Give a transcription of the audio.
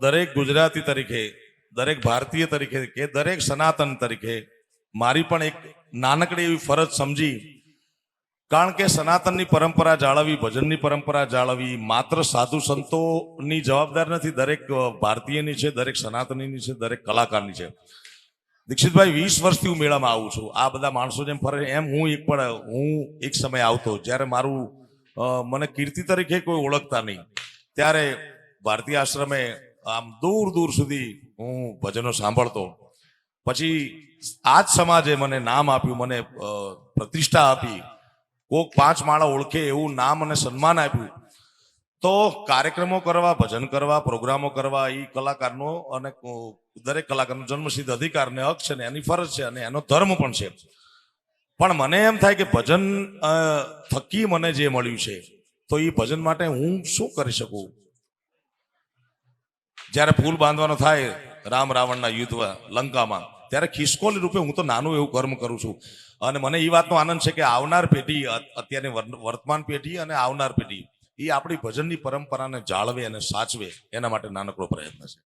દરેક ગુજરાતી તરીકે, દરેક ભારતીય તરીકે કે દરેક સનાતન તરીકે મારી પણ એક નાનકડી એવી ફરજ સમજી, કારણ કે સનાતનની પરંપરા જાળવવી, ભજનની પરંપરા જાળવવી માત્ર સાધુ સંતોની જવાબદાર નથી, દરેક ભારતીયની છે, દરેક સનાતનીની છે, દરેક કલાકારની છે. દીક્ષિતભાઈ, 20 વર્ષથી હું મેળામાં આવું છું. આ બધા માણસો જેમ ફરે એમ હું એક સમય આવતો જ્યારે મારું મને કીર્તિ તરીકે કોઈ ઓળખતા નહીં, ત્યારે ભારતીય આશ્રમે આમ દૂર દૂર સુધી હું ભજનો સાંભળતો. પછી આ જ સમાજે મને નામ આપ્યું, મને પ્રતિષ્ઠા આપી, કોક 5 માળા ઓળખે એવું નામ અને સન્માન આપ્યું. તો કાર્યક્રમો કરવા, ભજન કરવા, પ્રોગ્રામો કરવા એ કલાકારનો અને દરેક કલાકારનો જન્મસિદ્ધ અધિકાર ને હક છે ને એની ફરજ છે અને એનો ધર્મ પણ છે. પણ મને એમ થાય કે ભજન થકી મને જે મળ્યું છે તો એ ભજન માટે હું શું કરી શકું. જ્યારે પુલ બાંધવાનો થાય રામ રાવણના યુદ્ધ લંકામાં, ત્યારે ખિસકોલી રૂપે હું તો નાનું એવું કર્મ કરું છું. અને મને એ વાતનો આનંદ છે કે આવનાર પેઢી, અત્યારની વર્તમાન પેઢી અને આવનાર પેઢી એ આપણી ભજનની પરંપરાને જાળવે અને સાચવે, એના માટે નાનકડો પ્રયત્ન છે.